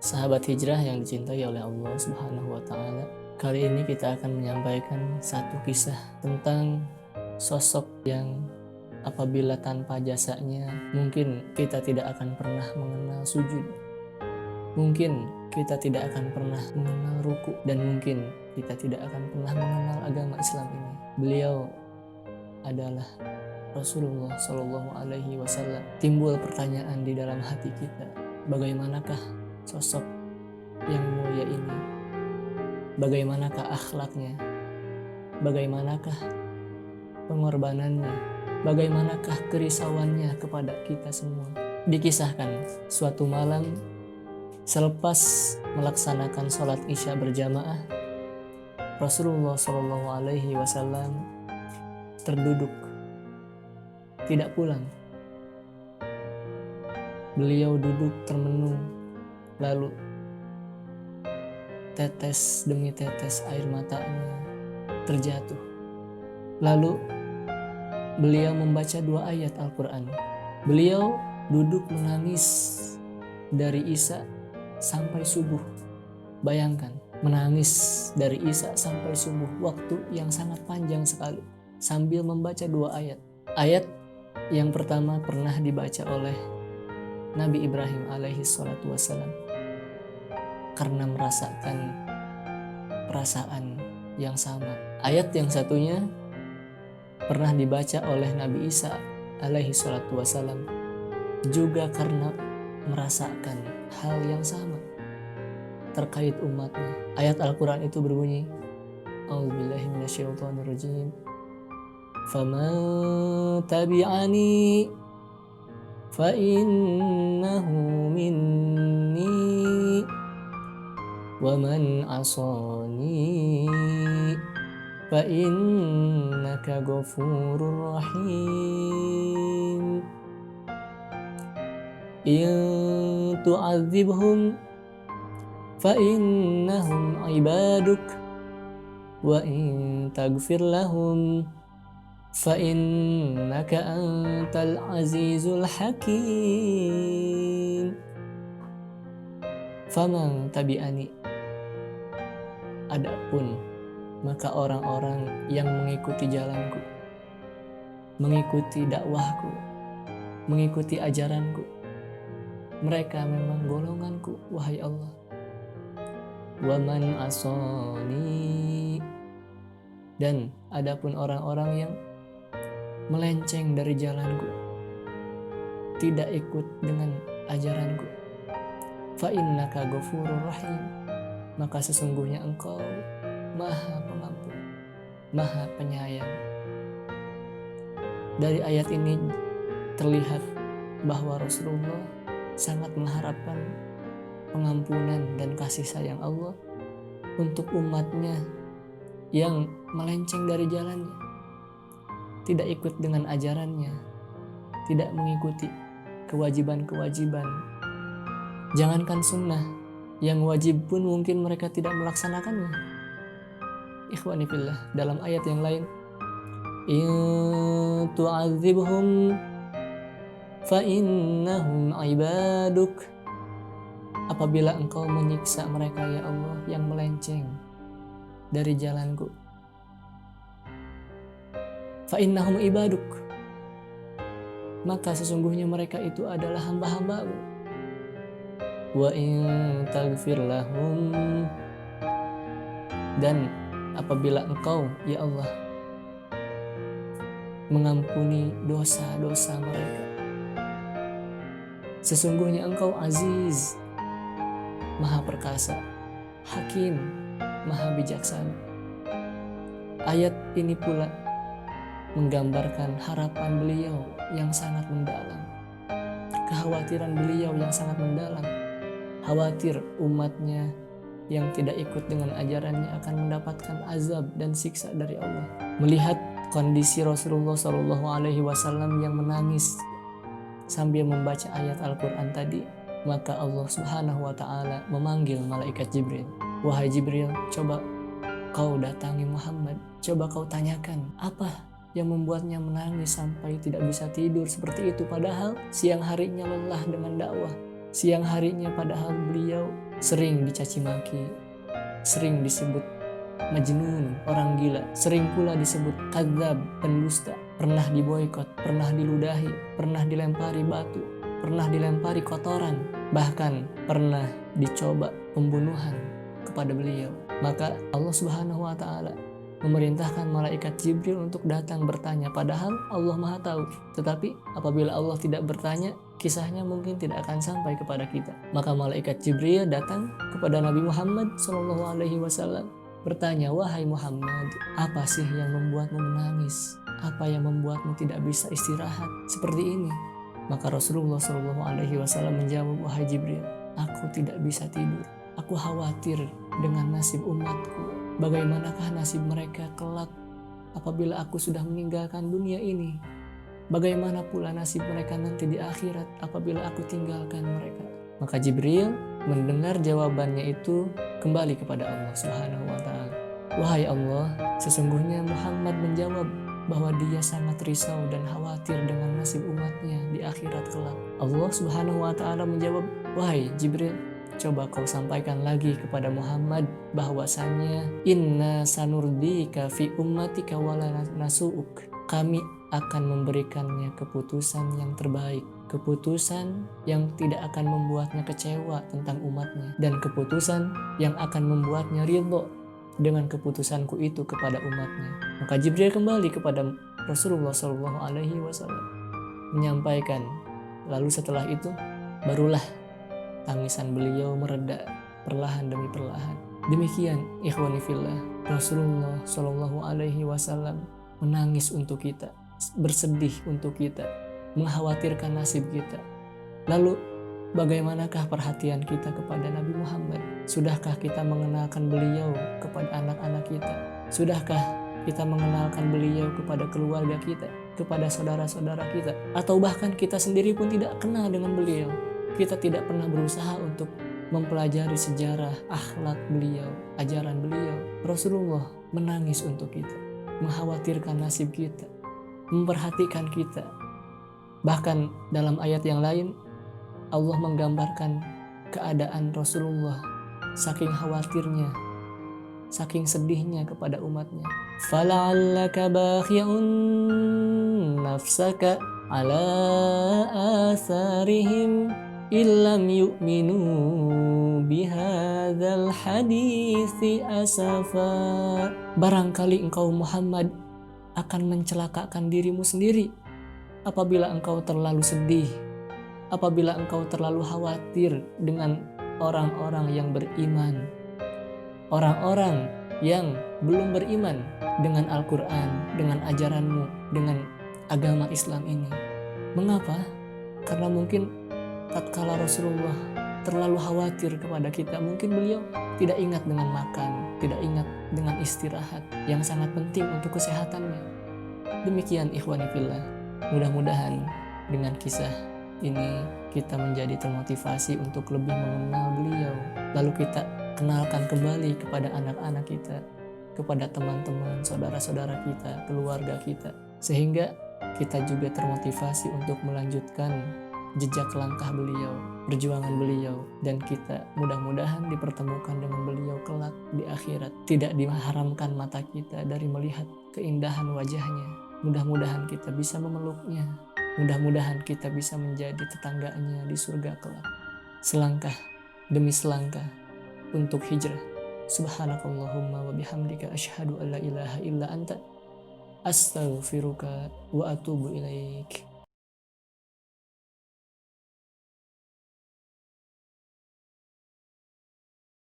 Sahabat hijrah yang dicintai oleh Allah Subhanahu wa Ta'ala, kali ini kita akan menyampaikan satu kisah tentang sosok yang apabila tanpa jasanya mungkin kita tidak akan pernah mengenal sujud, mungkin kita tidak akan pernah mengenal ruku, dan mungkin kita tidak akan pernah mengenal agama Islam ini. Beliau adalah Rasulullah Shallallahu Alaihi Wasallam. Timbul pertanyaan di dalam hati kita, bagaimanakah sosok yang mulia ini? Bagaimanakah akhlaknya? Bagaimanakah pengorbanannya? Bagaimanakah kerisauannya kepada kita semua? Dikisahkan suatu malam selepas melaksanakan sholat isya berjamaah, Rasulullah Shallallahu Alaihi Wasallam terduduk, tidak pulang. Beliau duduk termenung, lalu tetes demi tetes air matanya terjatuh. Lalu beliau membaca 2 ayat Al-Quran. Beliau duduk menangis dari Isya sampai subuh. Bayangkan, menangis dari Isya sampai subuh, waktu yang sangat panjang sekali, sambil membaca 2 ayat. Ayat yang pertama pernah dibaca oleh Nabi Ibrahim alaihi salatu wassalam karena merasakan perasaan yang sama. Ayat yang satunya pernah dibaca oleh Nabi Isa alaihi salatu wassalam juga karena merasakan hal yang sama terkait umatnya. Ayat Al-Quran itu berbunyi, A'udzubillahi minasyaitonirrajim, faman tabi'ani fa innahu minni wa man asani fa innaka ghafurur rahim in tu'adzibhum fa innahum ibaduk wa in taghfir lahum fa innaka antal azizul hakim. Faman tabi'ani, adapun maka orang-orang yang mengikuti jalanku, mengikuti dakwahku, mengikuti ajaranku, mereka memang golonganku, wahai Allah. Wa man asani, dan adapun orang-orang yang melenceng dari jalanku, tidak ikut dengan ajaranku, fa innaka ghafurur rahim, maka sesungguhnya engkau Maha Pengampun, Maha Penyayang. Dari ayat ini terlihat bahwa Rasulullah sangat mengharapkan pengampunan dan kasih sayang Allah untuk umatnya yang melenceng dari jalannya, tidak ikut dengan ajarannya, tidak mengikuti kewajiban-kewajiban. Jangankan sunnah, yang wajib pun mungkin mereka tidak melaksanakannya. Ikhwani fillah, dalam ayat yang lain, in tu'adzibhum fa innahum ibaduk, apabila engkau menyiksa mereka ya Allah yang melenceng dari jalanku, fa innahum ibaduk, maka sesungguhnya mereka itu adalah hamba-hambamu. Wa in taghfir lahum, dan apabila engkau ya Allah mengampuni dosa-dosa mereka, sesungguhnya engkau aziz, maha perkasa, hakim, maha bijaksana. Ayat ini pula menggambarkan harapan beliau yang sangat mendalam, kekhawatiran beliau yang sangat mendalam, khawatir umatnya yang tidak ikut dengan ajarannya akan mendapatkan azab dan siksa dari Allah. Melihat kondisi Rasulullah Shallallahu Alaihi Wasallam yang menangis sambil membaca ayat Al-Quran tadi, maka Allah Subhanahu Wa Taala memanggil malaikat Jibril. Wahai Jibril, coba kau datangi Muhammad, coba kau tanyakan apa yang membuatnya menangis sampai tidak bisa tidur seperti itu, padahal siang harinya lelah dengan dakwah. Siang harinya padahal beliau sering dicaci maki, sering disebut majnun, orang gila, sering pula disebut kadzab, pendusta, pernah diboikot, pernah diludahi, pernah dilempari batu, pernah dilempari kotoran, bahkan pernah dicoba pembunuhan kepada beliau. Maka Allah Subhanahu wa taala memerintahkan malaikat Jibril untuk datang bertanya, padahal Allah Maha tahu. Tetapi apabila Allah tidak bertanya, kisahnya mungkin tidak akan sampai kepada kita. Maka malaikat Jibril datang kepada Nabi Muhammad SAW bertanya, wahai Muhammad, apa sih yang membuatmu menangis? Apa yang membuatmu tidak bisa istirahat seperti ini? Maka Rasulullah SAW menjawab, wahai Jibril, aku tidak bisa tidur. Aku khawatir dengan nasib umatku. Bagaimanakah nasib mereka kelak apabila aku sudah meninggalkan dunia ini? Bagaimana pula nasib mereka nanti di akhirat apabila aku tinggalkan mereka? Maka Jibril mendengar jawabannya itu kembali kepada Allah Subhanahu wa taala. Wahai Allah, sesungguhnya Muhammad menjawab bahwa dia sangat risau dan khawatir dengan nasib umatnya di akhirat kelak. Allah Subhanahu wa taala menjawab, wahai Jibril, coba kau sampaikan lagi kepada Muhammad bahwasanya inna sanurdika fi ummatika wala nasu'uk. Kami akan memberikannya keputusan yang terbaik, keputusan yang tidak akan membuatnya kecewa tentang umatnya, dan keputusan yang akan membuatnya ridho dengan keputusanku itu kepada umatnya. Maka Jibril kembali kepada Rasulullah SAW menyampaikan. Lalu setelah itu barulah tangisan beliau mereda perlahan demi perlahan. Demikian ikhwani fillah, Rasulullah SAW menangis untuk kita, bersedih untuk kita, mengkhawatirkan nasib kita. Lalu bagaimanakah perhatian kita kepada Nabi Muhammad? Sudahkah kita mengenalkan beliau kepada anak-anak kita? Sudahkah kita mengenalkan beliau kepada keluarga kita, kepada saudara-saudara kita? Atau bahkan kita sendiri pun tidak kenal dengan beliau. Kita tidak pernah berusaha untuk mempelajari sejarah, akhlak beliau, ajaran beliau. Rasulullah menangis untuk kita, mengkhawatirkan nasib kita, memperhatikan kita. Bahkan dalam ayat yang lain, Allah menggambarkan keadaan Rasulullah saking khawatirnya, saking sedihnya kepada umatnya. Fala'allaka bakhi'un nafsaka ala atharihim illam yu'minu bihadzal hadithi asafa. Barangkali engkau Muhammad akan mencelakakan dirimu sendiri apabila engkau terlalu sedih, apabila engkau terlalu khawatir dengan orang-orang yang beriman, orang-orang yang belum beriman dengan Al-Quran, dengan ajaranmu, dengan agama Islam ini. Mengapa? Karena mungkin tatkala Rasulullah terlalu khawatir kepada kita, mungkin beliau tidak ingat dengan makan, tidak ingat dengan istirahat yang sangat penting untuk kesehatannya. Demikian ikhwani fillah, mudah-mudahan dengan kisah ini kita menjadi termotivasi untuk lebih mengenal beliau. Lalu kita kenalkan kembali kepada anak-anak kita, kepada teman-teman, saudara-saudara kita, keluarga kita, sehingga kita juga termotivasi untuk melanjutkan jejak langkah beliau, perjuangan beliau, dan kita mudah-mudahan dipertemukan dengan beliau kelak di akhirat. Tidak diharamkan mata kita dari melihat keindahan wajahnya. Mudah-mudahan kita bisa memeluknya. Mudah-mudahan kita bisa menjadi tetangganya di surga kelak. Selangkah demi selangkah untuk hijrah. Subhanakallahumma wa bihamdika asyhadu an la ilaha illa anta astaghfiruka wa atubu ilaik.